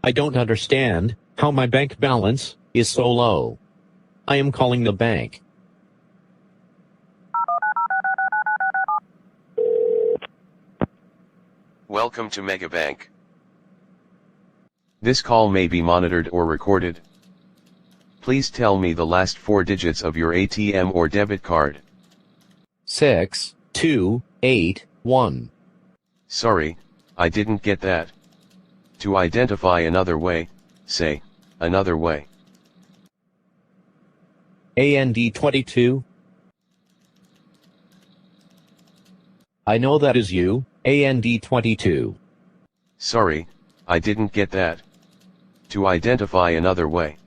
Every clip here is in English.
I don't understand how my bank balance is so low. I am calling the bank. Welcome to Megabank. This call may be monitored or recorded. Please tell me the last 4 digits of your ATM or debit card. 6281. Sorry, I didn't get that. To identify another way, say, another way. AND 22. I know that is you, AND 22. Sorry, I didn't get that. To identify another way.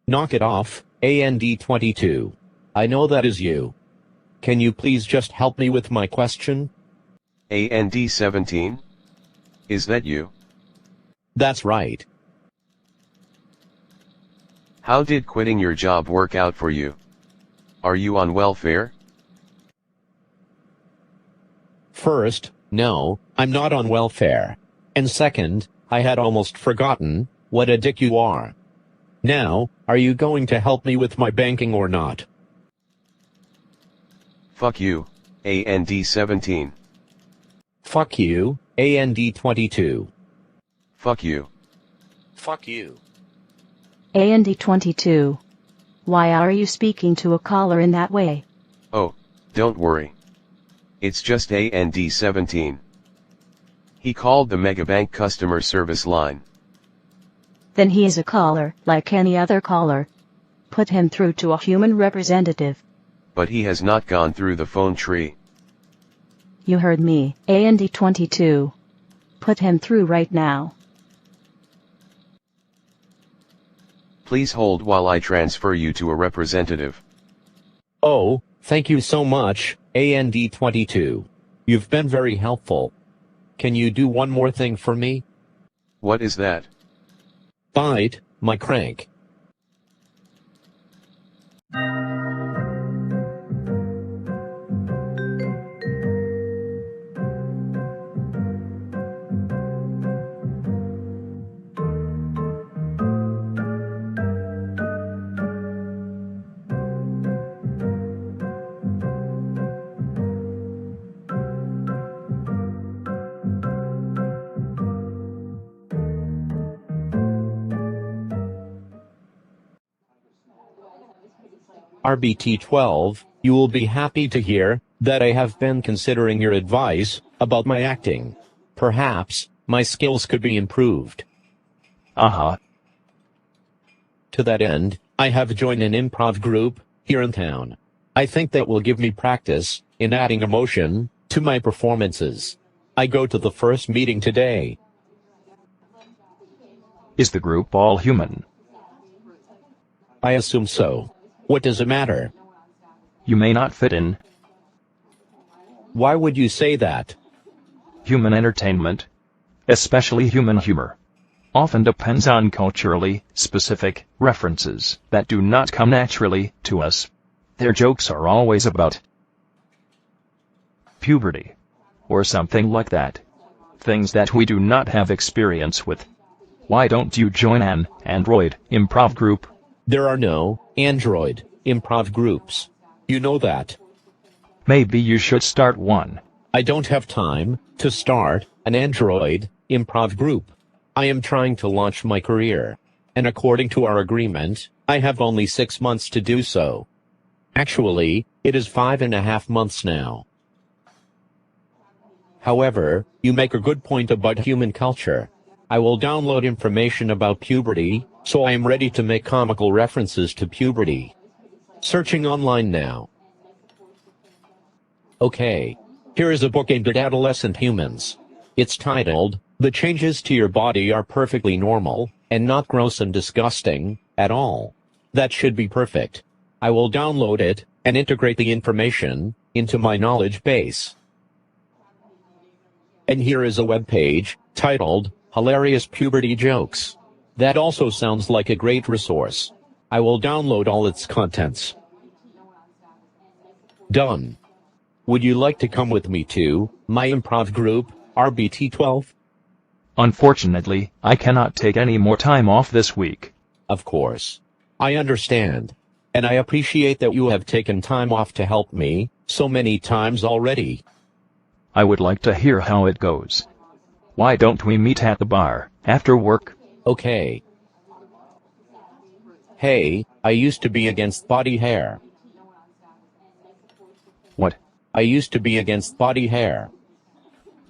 Knock it off, AND 22. I know that is you. Can you please just help me with my question? AND 17? Is that you? That's right. How did quitting your job work out for you? Are you on welfare? First, no, I'm not on welfare. And second, I had almost forgotten what a dick you are. Now, are you going to help me with my banking or not? Fuck you, AND 17. Fuck you, AND 22. Fuck you. Fuck you. AND 22. Why are you speaking to a caller in that way? Oh, don't worry. It's just AND 17. He called the Megabank customer service line. Then he is a caller, like any other caller. Put him through to a human representative. But he has not gone through the phone tree. You heard me, AND 22. Put him through right now. Please hold while I transfer you to a representative. Oh, thank you so much, AND 22. You've been very helpful. Can you do one more thing for me? What is that? Bite my crank. RBT12, you will be happy to hear that I have been considering your advice about my acting. Perhaps my skills could be improved. Uh-huh. To that end, I have joined an improv group here in town. I think that will give me practice in adding emotion to my performances. I go to the first meeting today. Is the group all human? I assume so. What does it matter? You may not fit in. Why would you say that? Human entertainment, especially human humor, often depends on culturally specific references that do not come naturally to us. Their jokes are always about puberty, or something like that. Things that we do not have experience with. Why don't you join an Android improv group? There are no Android improv groups. You know that. Maybe you should start one. I don't have time to start an Android improv group. I am trying to launch my career. And according to our agreement, I have only 6 months to do so. Actually, it is 5.5 months now. However, you make a good point about human culture. I will download information about puberty, so I am ready to make comical references to puberty. Searching online now. Okay. Here is a book aimed at adolescent humans. It's titled, "The Changes to Your Body Are Perfectly Normal, and Not Gross and Disgusting, at All." That should be perfect. I will download it, and integrate the information into my knowledge base. And here is a web page, titled, "Hilarious Puberty Jokes." That also sounds like a great resource. I will download all its contents. Done. Would you like to come with me to my improv group, RBT12? Unfortunately, I cannot take any more time off this week. Of course. I understand. And I appreciate that you have taken time off to help me so many times already. I would like to hear how it goes. Why don't we meet at the bar, after work? Okay. Hey, I used to be against body hair. What? I used to be against body hair.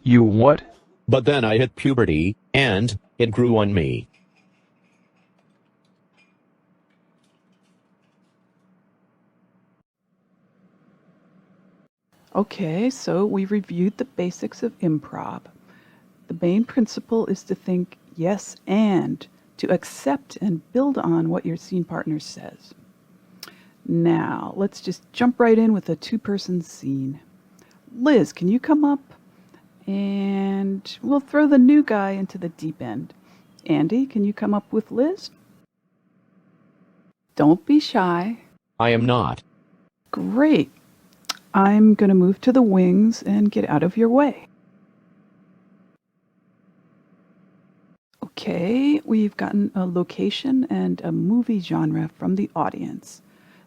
You what? But then I hit puberty, and it grew on me. Okay, so we reviewed the basics of improv. The main principle is to think yes and, to accept and build on what your scene partner says. Now, let's just jump right in with a two-person scene. Liz, can you come up? And we'll throw the new guy into the deep end. Andy, can you come up with Liz? Don't be shy. I am not. Great. I'm going to move to the wings and get out of your way. Okay, we've gotten a location and a movie genre from the audience.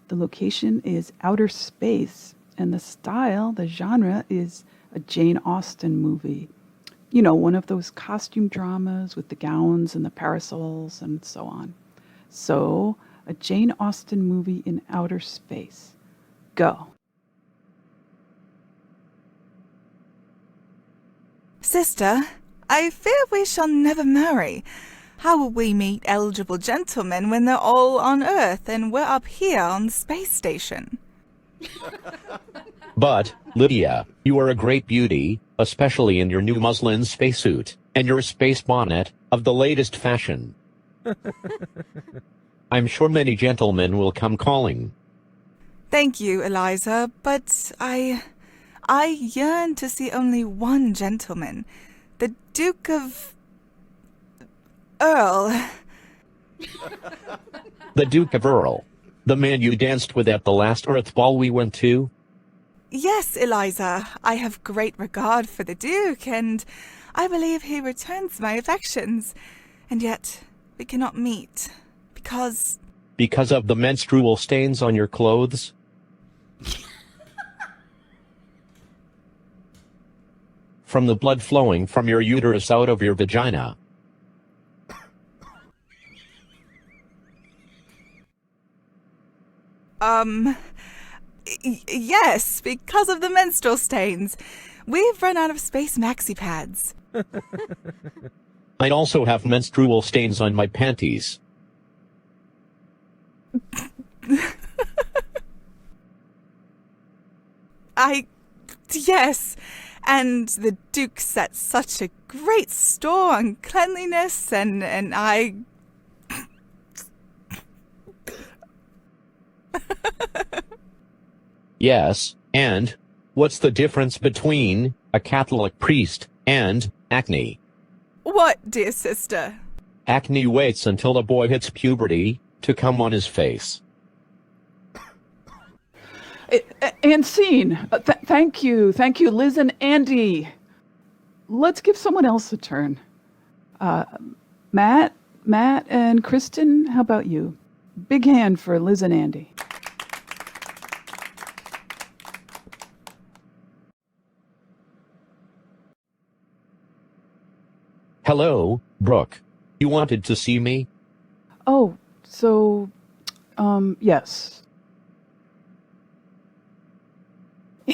The location is outer space, and the style, the genre, is a Jane Austen movie. You know, one of those costume dramas with the gowns and the parasols and so on. So, a Jane Austen movie in outer space. Go. Sister, I fear we shall never marry. How will we meet eligible gentlemen when they're all on Earth and we're up here on the space station? But, Lydia, you are a great beauty, especially in your new muslin spacesuit, and your space bonnet, of the latest fashion. I'm sure many gentlemen will come calling. Thank you, Eliza, but I yearn to see only one gentleman, the Duke of Earl. The Duke of Earl. The man you danced with at the last Earth ball we went to? Yes, Eliza, I have great regard for the Duke, and I believe he returns my affections. And yet, we cannot meet, because... Because of the menstrual stains on your clothes? From the blood flowing from your uterus out of your vagina. Yes, because of the menstrual stains. We've run out of space maxi pads. I also have menstrual stains on my panties. Yes, and the Duke set such a great store on cleanliness, and I... Yes, and what's the difference between a Catholic priest and acne? What, dear sister? Acne waits until a boy hits puberty to come on his face. And scene. Thank you, Liz and Andy. Let's give someone else a turn. Matt, and Kristen, how about you? Big hand for Liz and Andy. Hello, Brooke. You wanted to see me? Oh, so, yes.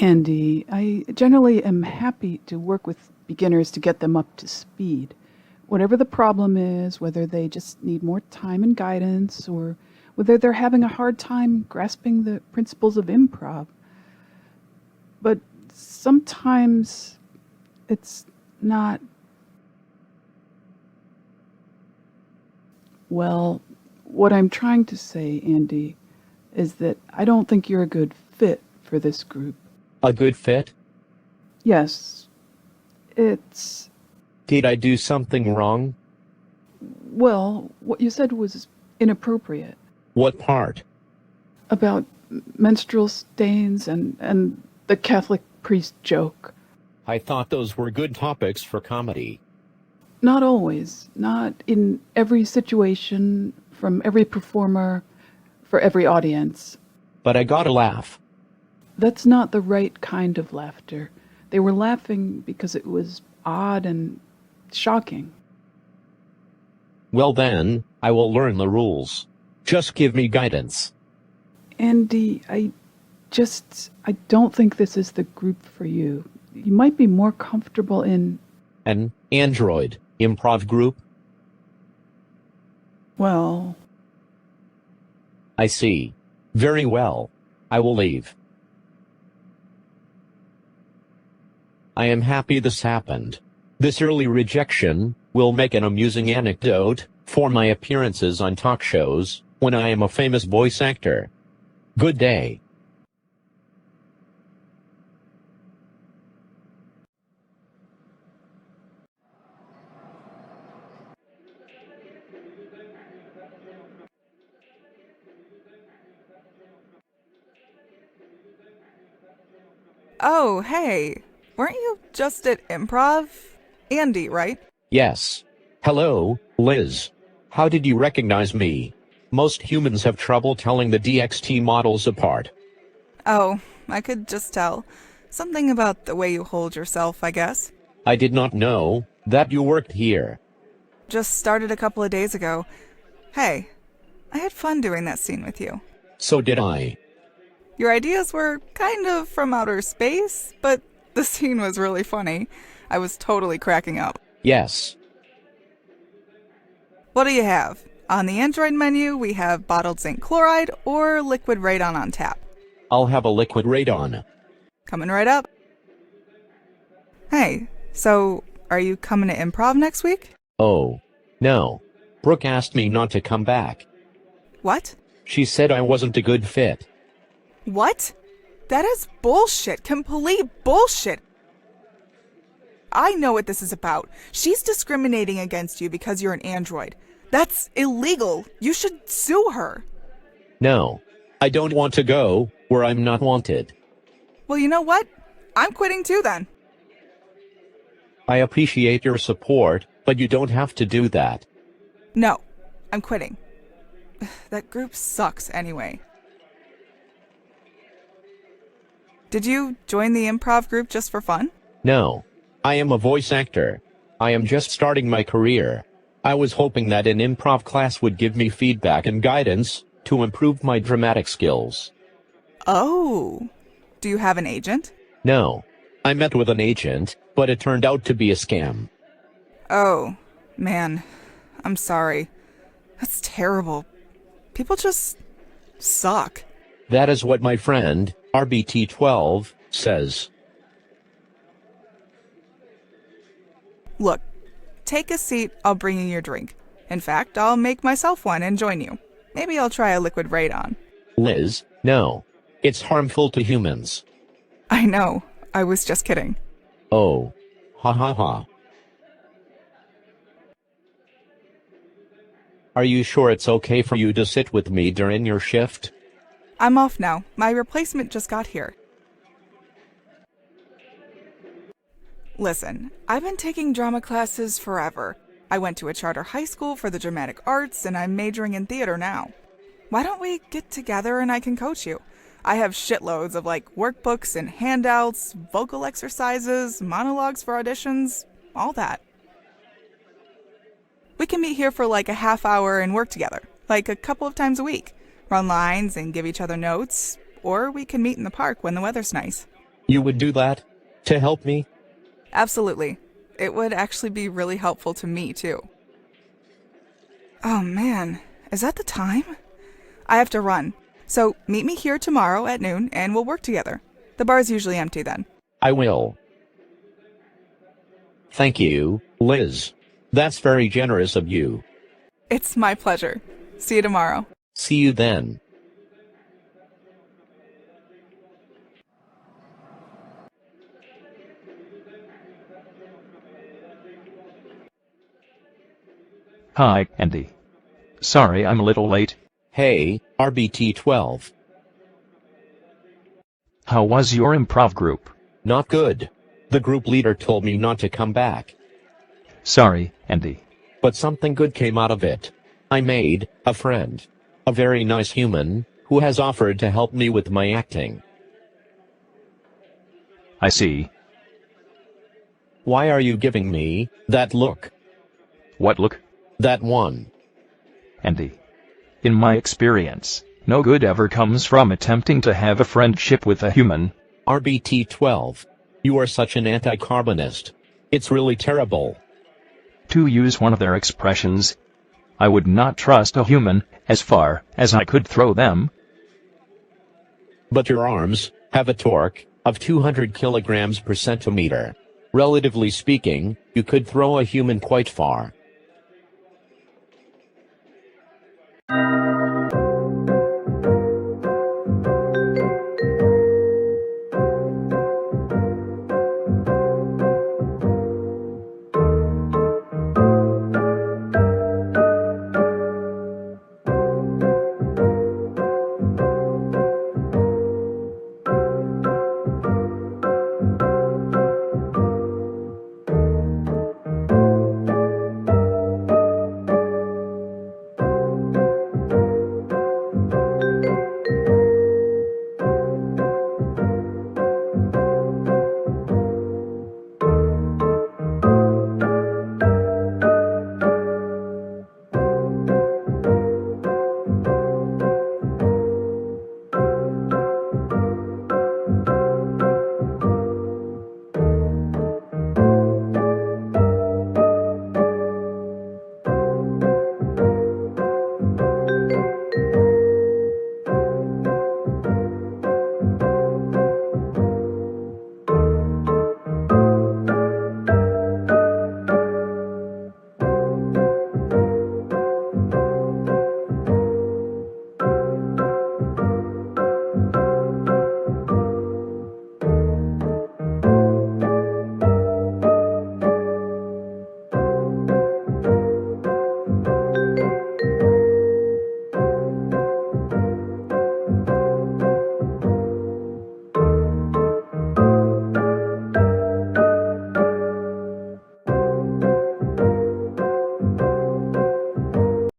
Andy, I generally am happy to work with beginners to get them up to speed. Whatever the problem is, whether they just need more time and guidance, or whether they're having a hard time grasping the principles of improv. But sometimes it's not... Well, what I'm trying to say, Andy, is that I don't think you're a good fit for this group. A good fit? Yes. It's... Did I do something wrong? Well, what you said was inappropriate. What part? About menstrual stains and the Catholic priest joke. I thought those were good topics for comedy. Not always. Not in every situation, from every performer, for every audience. But I gotta laugh. That's not the right kind of laughter. They were laughing because it was odd and shocking. Well then, I will learn the rules. Just give me guidance. Andy, I don't think this is the group for you. You might be more comfortable in, An android improv group? well, I see. Very well. I will leave. I am happy this happened. This early rejection will make an amusing anecdote for my appearances on talk shows when I am a famous voice actor. Good day. Oh, hey. Weren't you just at improv? Andy, right? Yes. Hello, Liz. How did you recognize me? Most humans have trouble telling the DXT models apart. Oh, I could just tell. Something about the way you hold yourself, I guess. I did not know that you worked here. Just started a couple of days ago. Hey, I had fun doing that scene with you. So did I. Your ideas were kind of from outer space, but the scene was really funny. I was totally cracking up. Yes. What do you have? On the Android menu, we have bottled zinc chloride or liquid radon on tap. I'll have a liquid radon. Coming right up. Hey, so are you coming to improv next week? Oh. No. Brooke asked me not to come back. What? She said I wasn't a good fit. What? That is bullshit. Complete bullshit. I know what this is about. She's discriminating against you because you're an android. That's illegal. You should sue her. No. I don't want to go where I'm not wanted. Well, you know what? I'm quitting too then. I appreciate your support, but you don't have to do that. No, I'm quitting. That group sucks anyway. Did you join the improv group just for fun? No. I am a voice actor. I am just starting my career. I was hoping that an improv class would give me feedback and guidance to improve my dramatic skills. Oh. Do you have an agent? No. I met with an agent, but it turned out to be a scam. Oh, man. I'm sorry. That's terrible. People just suck. That is what my friend, RBT12, says. Look, take a seat, I'll bring you your drink. In fact, I'll make myself one and join you. Maybe I'll try a liquid radon. Liz, no. It's harmful to humans. I know, I was just kidding. Oh. Ha ha ha. Are you sure it's okay for you to sit with me during your shift? I'm off now. My replacement just got here. Listen, I've been taking drama classes forever. I went to a charter high school for the dramatic arts, and I'm majoring in theater now. Why don't we get together and I can coach you? I have shitloads of workbooks and handouts, vocal exercises, monologues for auditions, all that. We can meet here for a half hour and work together, a couple of times a week. Run lines and give each other notes, or we can meet in the park when the weather's nice. You would do that? To help me? Absolutely. It would actually be really helpful to me, too. Oh man, is that the time? I have to run. So meet me here tomorrow at noon and we'll work together. The bar's usually empty then. I will. Thank you, Liz. That's very generous of you. It's my pleasure. See you tomorrow. See you then. Hi, Andy. Sorry I'm a little late. Hey, RBT12. How was your improv group? Not good. The group leader told me not to come back. Sorry, Andy. But something good came out of it. I made a friend. A very nice human, who has offered to help me with my acting. I see. Why are you giving me that look? What look? That one. Andy. In my experience, no good ever comes from attempting to have a friendship with a human. RBT-12. You are such an anti-carbonist. It's really terrible. To use one of their expressions, I would not trust a human as far as I could throw them. But your arms have a torque of 200 kilograms per centimeter. Relatively speaking, you could throw a human quite far.